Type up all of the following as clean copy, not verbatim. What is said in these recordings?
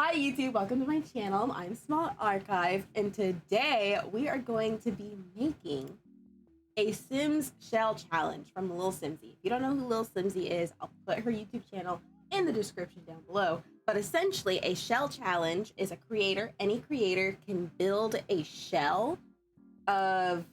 Hi YouTube, welcome to my channel. I'm Small Archive, and today we are going to be making a Sims shell challenge from lilsimsie. If you don't know who lilsimsie is, I'll put her YouTube channel in the description down below. But essentially, a shell challenge is any creator can build a shell of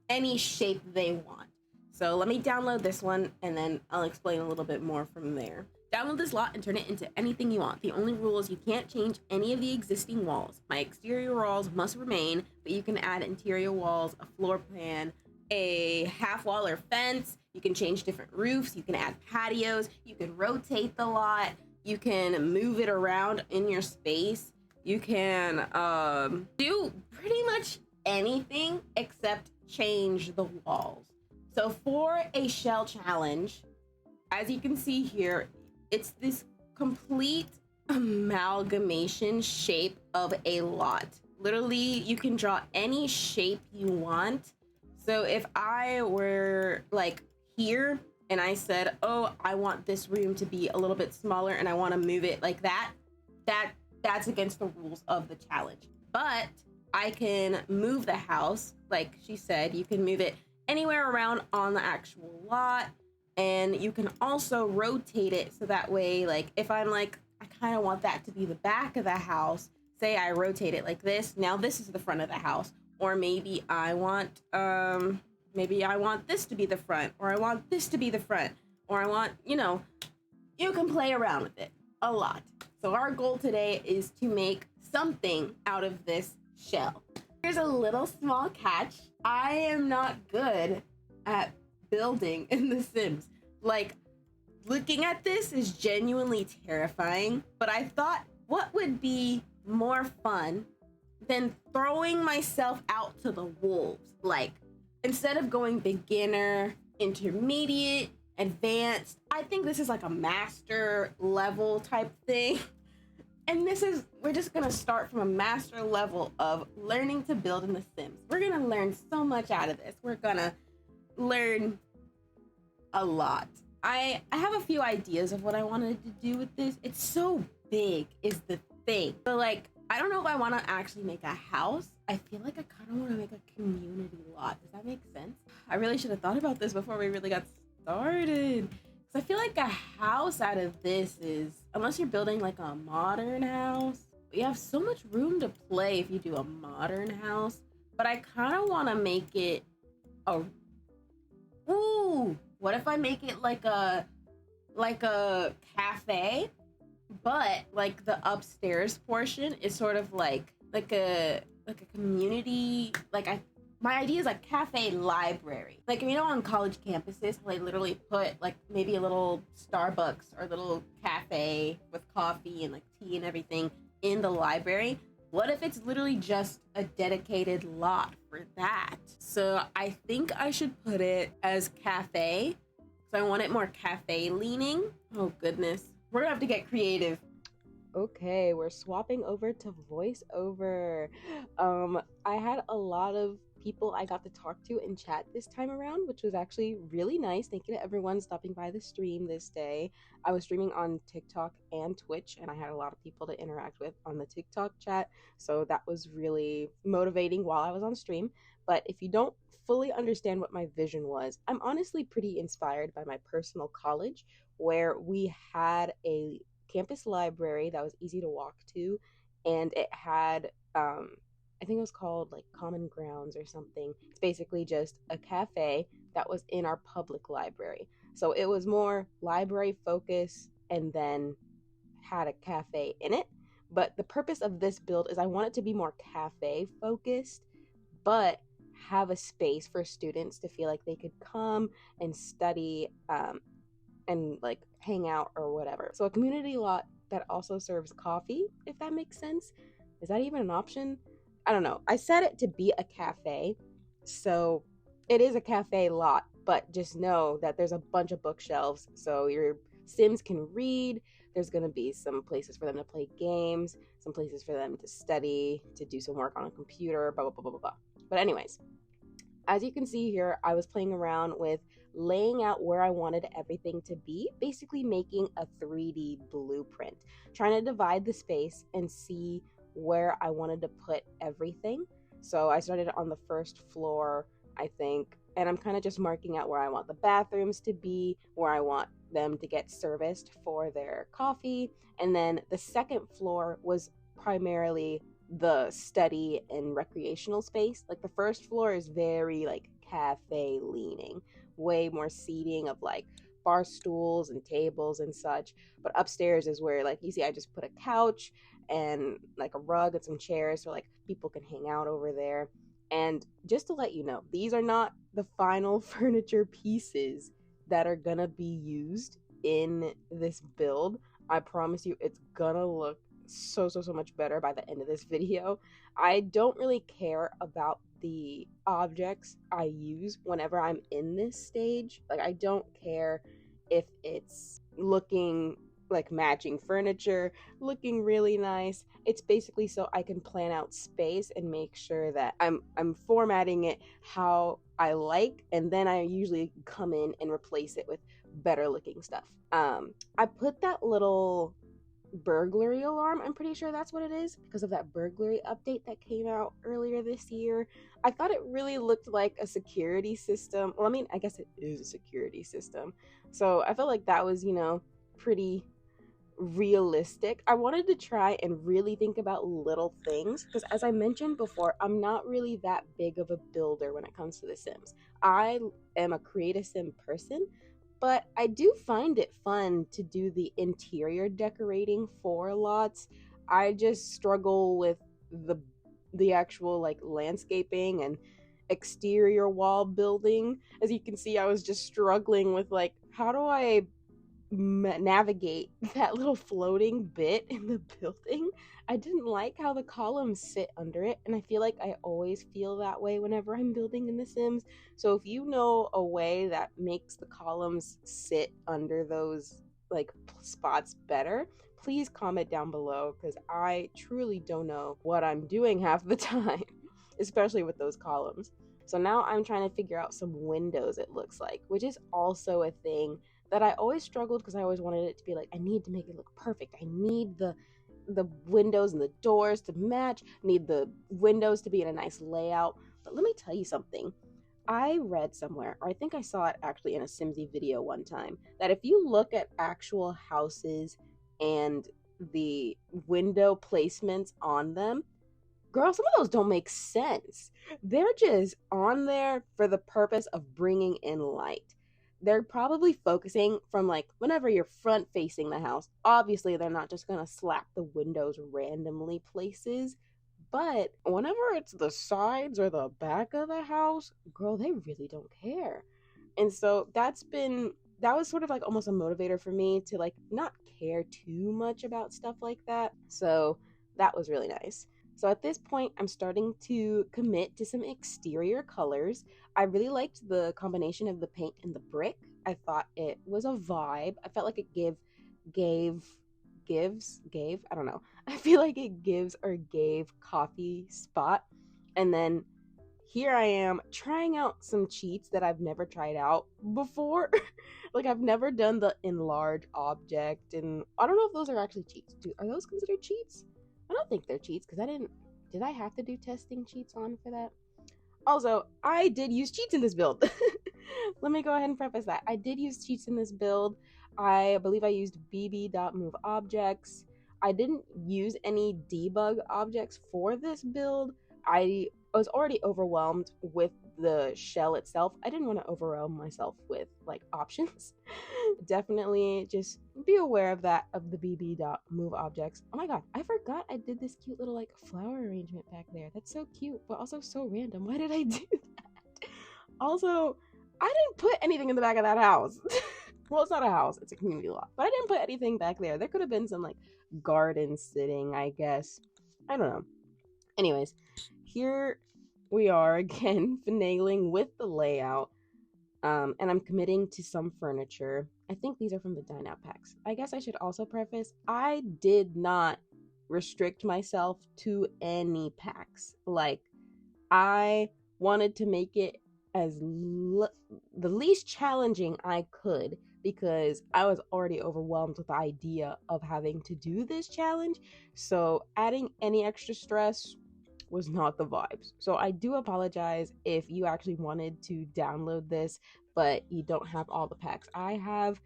any shape they want. So let me download this one and then I'll explain a little bit more from there. Download this lot and turn it into anything you want. The only rule is you can't change any of the existing walls. My exterior walls must remain, but you can add interior walls, a floor plan, a half wall or fence. You can change different roofs. You can add patios. You can rotate the lot. You can move it around in your space. You can do pretty much anything except change the walls. So for a shell challenge, as you can see here, it's this complete amalgamation shape of a lot. Literally, you can draw any shape you want. So if I were like here and I said, oh, I want this room to be a little bit smaller and I want to move it like that's against the rules of the challenge. But I can move the house, like she said, you can move it anywhere around on the actual lot. And you can also rotate it so that way, like if I'm like, I kind of want that to be the back of the house, say I rotate it like this, now this is the front of the house. Or maybe I want this to be the front, or I want this to be the front, or I want, you can play around with it a lot. So our goal today is to make something out of this shell. Here's a little small catch. I am not good at building in The Sims. Like, looking at this is genuinely terrifying, but I thought, what would be more fun than throwing myself out to the wolves? Like, instead of going beginner, intermediate, advanced, I think this is like a master level type thing. And we're just gonna start from a master level of learning to build in The Sims. We're gonna learn so much out of this. We're gonna learn a lot. I have a few ideas of what I wanted to do with this. It's so big is the thing. So like, I don't know if I want to actually make a house. I feel like I kind of want to make a community lot. Does that make sense? I really should have thought about this before we really got started. So I feel like a house out of this is, unless you're building like a modern house, you have so much room to play if you do a modern house. But I kind of want to make it a, ooh, what if I make it like a cafe, but like the upstairs portion is sort of like a community, my idea is like cafe library. Like, on college campuses, they literally put like maybe a little Starbucks or a little cafe with coffee and like tea and everything in the library. What if it's literally just a dedicated lot for that? So I think I should put it as cafe. So I want it more cafe leaning. Oh goodness. We're gonna have to get creative. Okay, we're swapping over to voiceover. I had a lot of people I got to talk to in chat this time around, which was actually really nice. Thank you to everyone stopping by the stream this day. I was streaming on TikTok and Twitch, and I had a lot of people to interact with on the TikTok chat, so that was really motivating while I was on stream. But if you don't fully understand what my vision was, I'm honestly pretty inspired by my personal college, where we had a campus library that was easy to walk to, and it had I think it was called like Common Grounds or something. It's basically just a cafe that was in our public library. So it was more library focused and then had a cafe in it. But the purpose of this build is I want it to be more cafe focused, but have a space for students to feel like they could come and study and like hang out or whatever. So a community lot that also serves coffee, if that makes sense. Is that even an option? I don't know. I set it to be a cafe, so it is a cafe lot, but just know that there's a bunch of bookshelves, so your Sims can read. There's going to be some places for them to play games, some places for them to study, to do some work on a computer, blah, blah, blah, blah, blah. But anyways, as you can see here, I was playing around with laying out where I wanted everything to be, basically making a 3D blueprint, trying to divide the space and see where I wanted to put everything. So I started on the first floor, I think, and I'm kind of just marking out where I want the bathrooms to be, where I want them to get serviced for their coffee. And then the second floor was primarily the study and recreational space. Like the first floor is very like cafe leaning, way more seating of like bar stools and tables and such. But upstairs is where, like, you see I just put a couch and like a rug and some chairs so like people can hang out over there. And just to let you know, these are not the final furniture pieces that are gonna be used in this build. I promise you it's gonna look so much better by the end of this video. I don't really care about the objects I use whenever I'm in this stage. Like, I don't care if it's looking like matching furniture, looking really nice. It's basically so I can plan out space and make sure that I'm formatting it how I like, and then I usually come in and replace it with better looking stuff. I put that little burglary alarm, I'm pretty sure that's what it is, because of that burglary update that came out earlier this year. I thought it really looked like a security system. Well, I mean, I guess it is a security system, so I felt like that was, you know, pretty realistic. I wanted to try and really think about little things because, as I mentioned before, I'm not really that big of a builder when it comes to The Sims. I am a create a sim person, but I do find it fun to do the interior decorating for lots. I just struggle with the actual like landscaping and exterior wall building. As you can see, I was just struggling with like, how do I navigate that little floating bit in the building? I didn't like how the columns sit under it, and I feel like I always feel that way whenever I'm building in The Sims. So if you know a way that makes the columns sit under those like spots better, please comment down below, because I truly don't know what I'm doing half the time, especially with those columns. So now I'm trying to figure out some windows, it looks like, which is also a thing that I always struggled because I always wanted it to be like, I need to make it look perfect. I need the windows and the doors to match. I need the windows to be in a nice layout. But let me tell you something. I read somewhere, or I think I saw it actually in a Simsy video one time, that if you look at actual houses and the window placements on them, girl, some of those don't make sense. They're just on there for the purpose of bringing in light. They're probably focusing from like whenever you're front facing the house. Obviously, they're not just gonna slap the windows randomly places, but whenever it's the sides or the back of the house, girl, they really don't care. And so that was sort of like almost a motivator for me to like not care too much about stuff like that. So that was really nice. So at this point, I'm starting to commit to some exterior colors. I really liked the combination of the paint and the brick. I thought it was a vibe. I felt like it gave, I don't know. I feel like it gives or gave coffee spot. And then here I am trying out some cheats that I've never tried out before. Like, I've never done the enlarge object, and I don't know if those are actually cheats. Are those considered cheats? I don't think they're cheats because did I have to do testing cheats on for that? Also, I did use cheats in this build. Let me go ahead and preface that. I did use cheats in this build. I believe I used bb.moveObjects. I didn't use any debug objects for this build. I was already overwhelmed with the shell itself. I didn't want to overwhelm myself with like options. Definitely just be aware of that, of the bb.moveObjects. Oh my god, I forgot I did this cute little like flower arrangement back there. That's so cute, but also so random. Why did I do that? Also, I didn't put anything in the back of that house. Well, it's not a house, it's a community lot, but I didn't put anything back there. There could have been some like garden sitting, I guess. I don't know. Anyways, here we are again, finagling with the layout. And I'm committing to some furniture. I think these are from the Dine Out packs. I guess I should also preface, I did not restrict myself to any packs. Like, I wanted to make it the least challenging I could, because I was already overwhelmed with the idea of having to do this challenge. So adding any extra stress was not the vibes. So I do apologize if you actually wanted to download this, but you don't have all the packs I have.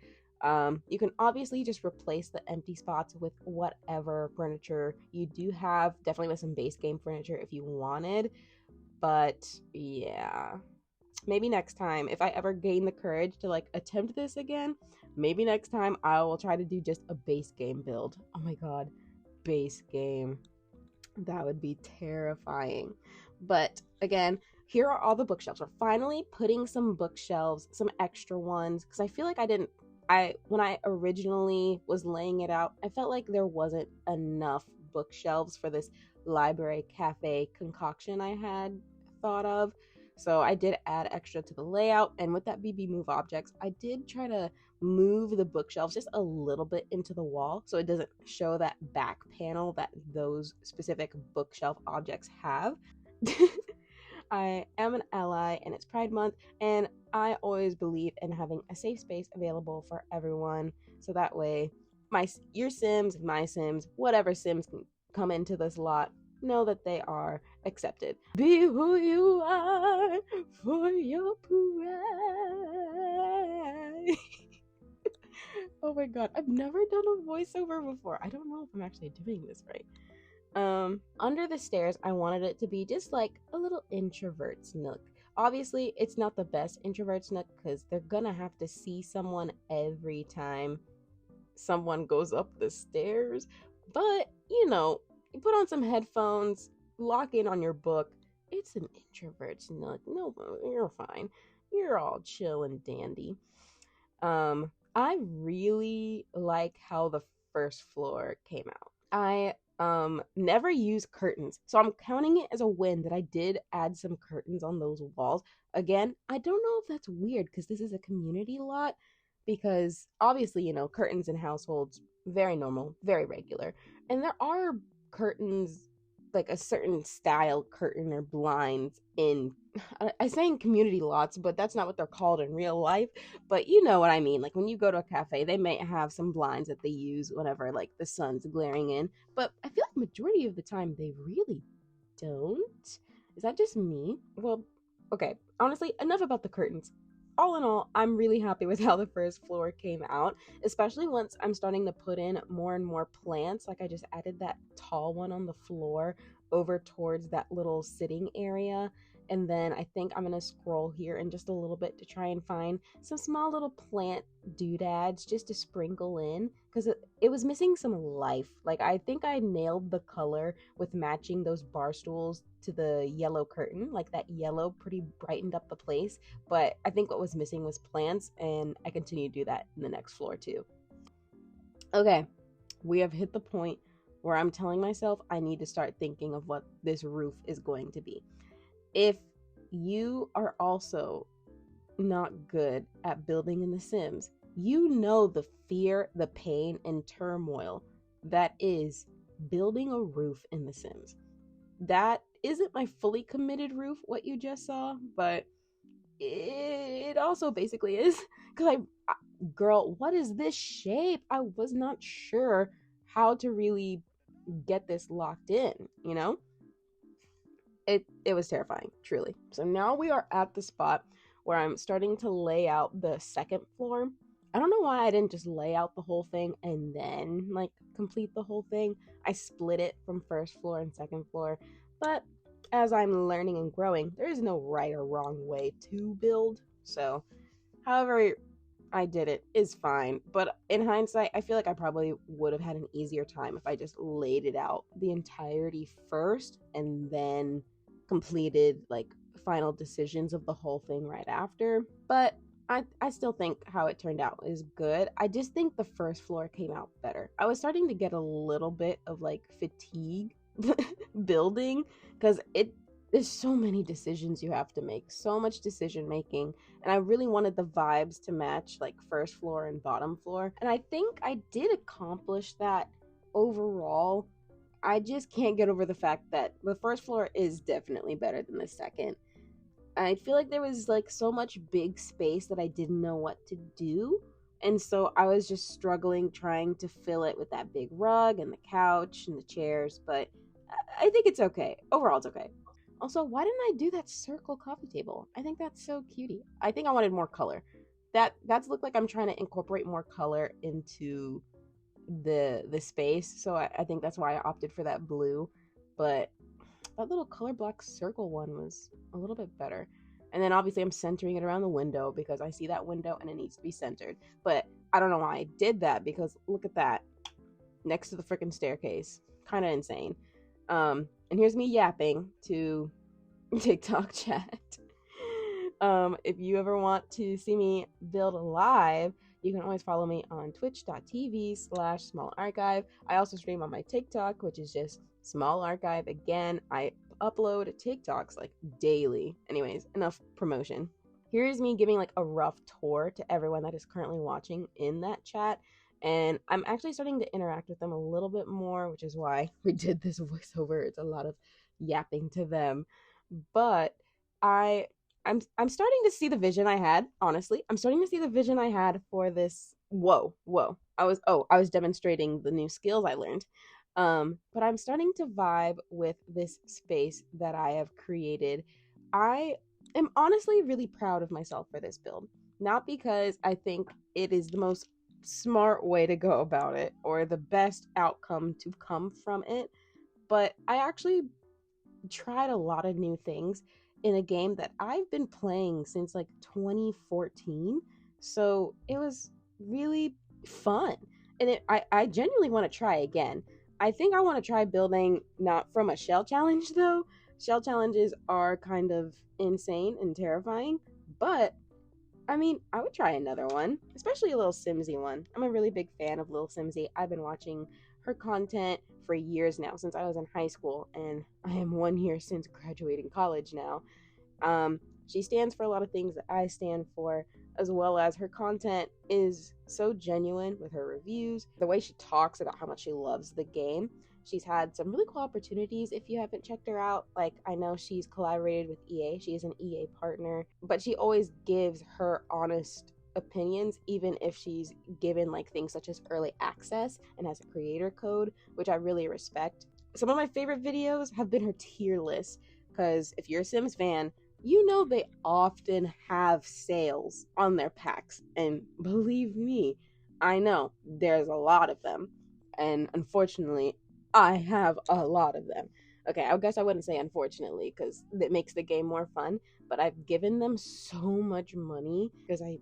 You can obviously just replace the empty spots with whatever furniture you do have. Definitely with some base game furniture if you wanted. But yeah, maybe next time, if I ever gain the courage to like attempt this again, maybe next time I will try to do just a base game build. Oh my god, base game. That would be terrifying. But again, here are all the bookshelves. We're finally putting some bookshelves, some extra ones, because I feel like when I originally was laying it out, I felt like there wasn't enough bookshelves for this library cafe concoction I had thought of. So I did add extra to the layout, and with that BB Move objects, I did try to move the bookshelves just a little bit into the wall so it doesn't show that back panel that those specific bookshelf objects have. I am an ally and it's Pride Month, and I always believe in having a safe space available for everyone. So that way, your Sims, my Sims, whatever Sims can come into this lot, know that they are accepted. Be who you are for your pride. Oh my god, I've never done a voiceover before. I don't know if I'm actually doing this right. Under the stairs, I wanted it to be just like a little introvert's nook. Obviously, it's not the best introvert's nook because they're gonna have to see someone every time someone goes up the stairs. But, you know, you put on some headphones, lock in on your book. It's an introvert's nook. No, you're fine. You're all chill and dandy. I really like how the first floor came out. I never use curtains, so I'm counting it as a win that I did add some curtains on those walls. Again, I don't know if that's weird because this is a community lot, because obviously, you know, curtains in households very normal, very regular. And there are curtains, like a certain style curtain or blinds in I say in community lots, but that's not what they're called in real life. But you know what I mean. Like when you go to a cafe, they may have some blinds that they use whenever like the sun's glaring in. But I feel like majority of the time they really don't. Is that just me? Well, okay. Honestly, enough about the curtains. All in all, I'm really happy with how the first floor came out, especially once I'm starting to put in more and more plants. Like I just added that tall one on the floor over towards that little sitting area. And then I think I'm going to scroll here in just a little bit to try and find some small little plant doodads just to sprinkle in, because it was missing some life. Like I think I nailed the color with matching those bar stools to the yellow curtain. Like that yellow pretty brightened up the place. But I think what was missing was plants, and I continue to do that in the next floor too. Okay, we have hit the point where I'm telling myself I need to start thinking of what this roof is going to be. If you are also not good at building in The Sims, you know the fear, the pain, and turmoil that is building a roof in The Sims. That isn't my fully committed roof, what you just saw, but it also basically is. Because girl, what is this shape? I was not sure how to really get this locked in, you know? It was terrifying, truly. So now we are at the spot where I'm starting to lay out the second floor. I don't know why I didn't just lay out the whole thing and then like complete the whole thing. I split it from first floor and second floor, but as I'm learning and growing, there is no right or wrong way to build. So however I did it is fine. But in hindsight, I feel like I probably would have had an easier time if I just laid it out the entirety first and then completed like final decisions of the whole thing right after. But I still think how it turned out is good. I just think the first floor came out better. I was starting to get a little bit of like fatigue building, because there's so many decisions you have to make, so much decision making, and I really wanted the vibes to match like first floor and bottom floor, and I think I did accomplish that overall. I just can't get over the fact that the first floor is definitely better than the second. I feel like there was like so much big space that I didn't know what to do. And so I was just struggling trying to fill it with that big rug and the couch and the chairs, but I think it's okay. Overall, it's okay. Also, why didn't I do that circle coffee table? I think that's so cutie. I think I wanted more color. That's looked like I'm trying to incorporate more color into the space. So I think that's why I opted for that blue. But that little color block circle one was a little bit better. And then obviously I'm centering it around the window because I see that window and it needs to be centered. But I don't know why I did that because look at that next to the freaking staircase. Kind of insane. And here's me yapping to TikTok chat. If you ever want to see me build live, you can always follow me on twitch.tv/smallarchive. I also stream on my TikTok, which is just small archive. Again, I upload TikToks like daily. Anyways, enough promotion. Here's me giving like a rough tour to everyone that is currently watching in that chat. And I'm actually starting to interact with them a little bit more, which is why we did this voiceover. It's a lot of yapping to them. But I'm starting to see the vision I had, honestly. I'm starting to see the vision I had for this. Whoa. I was demonstrating the new skills I learned. But I'm starting to vibe with this space that I have created. I am honestly really proud of myself for this build. Not because I think it is the most smart way to go about it or the best outcome to come from it, but I actually tried a lot of new things in a game that I've been playing since like 2014. So it was really fun. And I genuinely want to try again. I think I want to try building not from a shell challenge though. Shell challenges are kind of insane and terrifying, but I mean, I would try another one, especially a lilsimsie one. I'm a really big fan of lilsimsie. I've been watching her content for years now, since I was in high school, and I am 1 year since graduating college now. She stands for a lot of things that I stand for, as well as her content is so genuine with her reviews, the way she talks about how much she loves the game. She's had some really cool opportunities if you haven't checked her out. Like, I know she's collaborated with EA, she is an EA partner, but she always gives her honest opinions, even if she's given like things such as early access and has a creator code, which I really respect. Some of my favorite videos have been her tier list, because if you're a Sims fan, you know they often have sales on their packs. And believe me, I know there's a lot of them. And unfortunately, I have a lot of them. Okay, I guess I wouldn't say unfortunately because it makes the game more fun, but I've given them so much money because I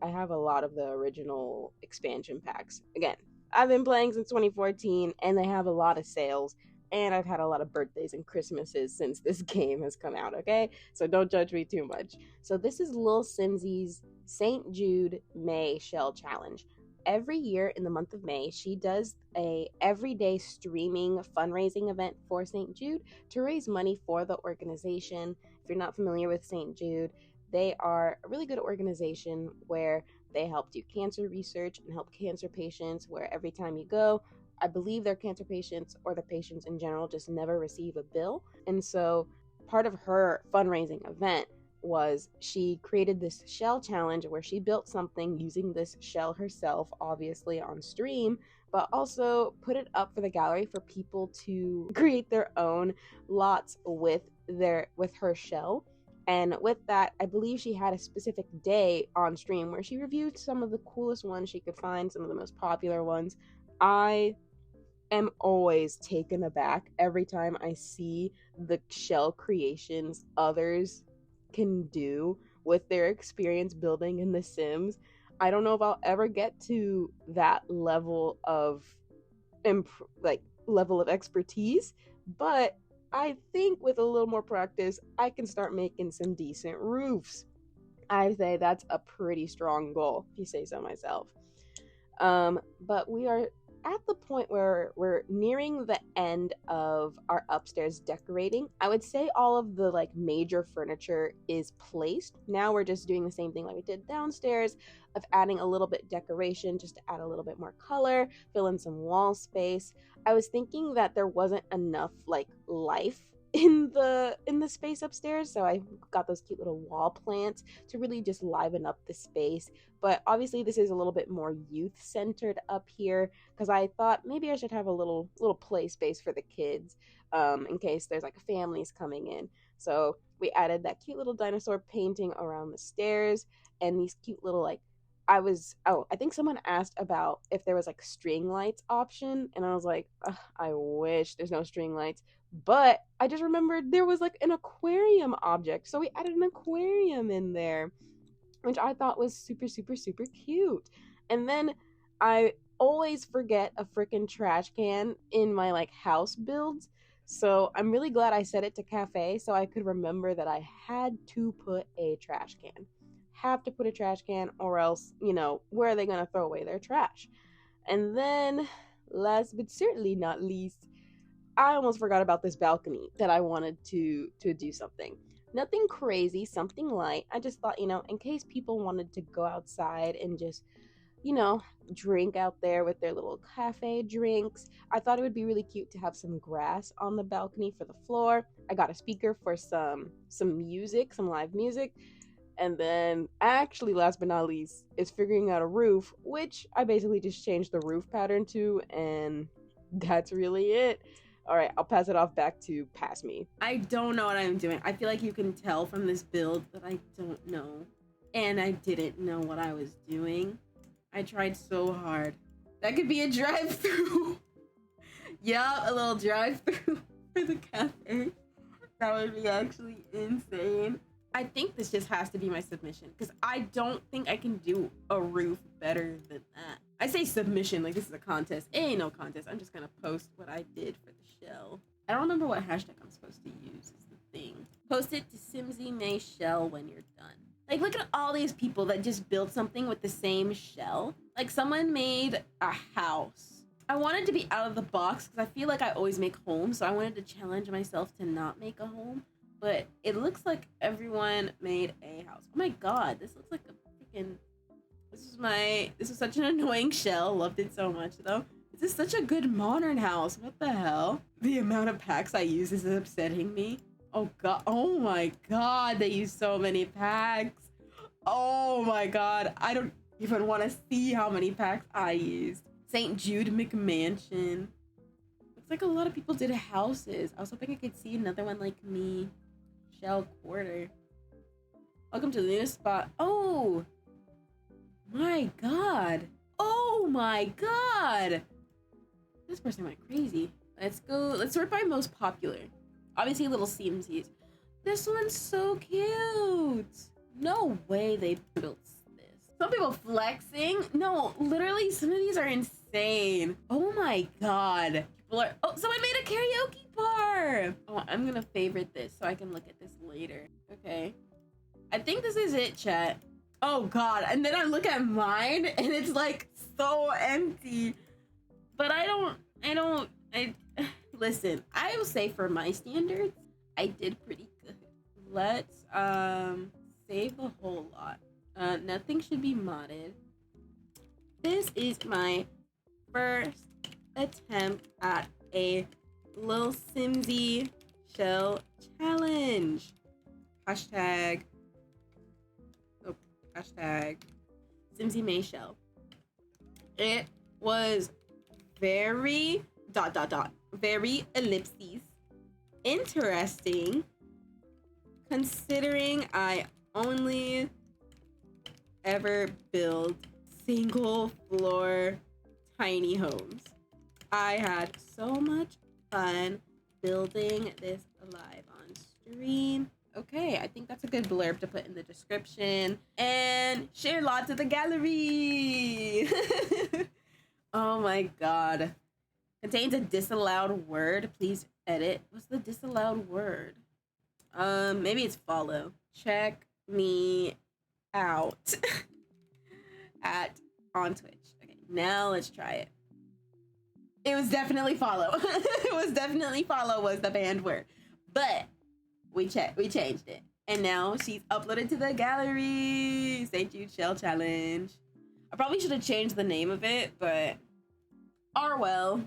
have a lot of the original expansion packs. Again, I've been playing since 2014 and they have a lot of sales, and I've had a lot of birthdays and Christmases since this game has come out, okay? So don't judge me too much. So this is lilsimsie's St. Jude May Shell Challenge. Every year in the month of May, she does a everyday streaming fundraising event for St. Jude to raise money for the organization. If you're not familiar with St. Jude, they are a really good organization where they help do cancer research and help cancer patients, where every time you go, I believe their cancer patients or the patients in general just never receive a bill. And so part of her fundraising event was she created this shell challenge where she built something using this shell herself, obviously on stream, but also put it up for the gallery for people to create their own lots with her shell. And with that, I believe she had a specific day on stream where she reviewed some of the coolest ones she could find, some of the most popular ones. I am always taken aback every time I see the shell creations others can do with their experience building in The Sims. I don't know if I'll ever get to that level of level of expertise, but I think with a little more practice, I can start making some decent roofs. I'd say that's a pretty strong goal, if you say so myself. But we are at the point where we're nearing the end of our upstairs decorating. I would say all of the like major furniture is placed. Now we're just doing the same thing like we did downstairs, of adding a little bit decoration just to add a little bit more color, fill in some wall space. I was thinking that there wasn't enough like life in the space upstairs. So I got those cute little wall plants to really just liven up the space. But obviously this is a little bit more youth centered up here because I thought maybe I should have a little play space for the kids, in case there's like families coming in. So we added that cute little dinosaur painting around the stairs and these cute little like I think someone asked about if there was like string lights option, and I was like, "Ugh, I wish there's no string lights." But I just remembered there was like an aquarium object, so we added an aquarium in there, which I thought was super, super, super cute. And then I always forget a freaking trash can in my like house builds. So I'm really glad I set it to cafe so I could remember that I had to put a trash can. Have to put a trash can, or else, where are they going to throw away their trash? And then, last but certainly not least, I almost forgot about this balcony that I wanted to do something. Nothing crazy, something light. I just thought, in case people wanted to go outside and just, you know, drink out there with their little cafe drinks. I thought it would be really cute to have some grass on the balcony for the floor. I got a speaker for some music, some live music. And then, actually, last but not least, is figuring out a roof, which I basically just changed the roof pattern to, and that's really it. All right, I'll pass it off back to Pass Me. I don't know what I'm doing. I feel like you can tell from this build that I don't know. And I didn't know what I was doing. I tried so hard. That could be a drive-through. Yeah, a little drive-through for the cafe. That would be actually insane. I think this just has to be my submission because I don't think I can do a roof better than that. I say submission like this is a contest. It ain't no contest. I'm just gonna post what I did for the shell. I don't remember what hashtag I'm supposed to use is the thing. Post it to lilsimsie shell when you're done. Like, look at all these people that just built something with the same shell. Like, someone made a house. I wanted to be out of the box because I feel like I always make homes, so I wanted to challenge myself to not make a home. But it looks like everyone made a house. Oh my god, this looks like a freaking... This is such an annoying shell. Loved it so much, though. This is such a good modern house. What the hell? The amount of packs I use is upsetting me. Oh god. Oh my god, they use so many packs. Oh my god. I don't even want to see how many packs I used. St. Jude McMansion. Looks like a lot of people did houses. I was hoping I could see another one like me. Shell Quarter. Welcome to the new spot. Oh my god. Oh my god. This person went crazy. Let's go. Let's sort by most popular. Obviously, lilsimsies. This one's so cute. No way they built this. Some people flexing. No, literally, some of these are insane. Oh my god. People are. Oh, someone made a karaoke bar. Oh, I'm gonna favorite this so I can look at this later. Okay. I think this is it, chat. Oh god. And then I look at mine and it's like so empty. But listen, I will say for my standards, I did pretty good. Let's save the whole lot. Nothing should be modded. This is my first attempt at a lilsimsie shell challenge. Hashtag lilsimsie shell. It was very very ellipses interesting, considering I only ever build single floor tiny homes. I had so much fun building this live on stream. Okay, I think that's a good blurb to put in the description and share lots of the gallery. Oh my god. Contains a disallowed word. Please edit. What's the disallowed word? Maybe it's follow. Check me out on Twitch. Okay, now let's try it. It was definitely follow. It was definitely follow was the banned word. But we changed it. And now she's uploaded to the gallery. St. Jude Shell Challenge. I probably should have changed the name of it, but well.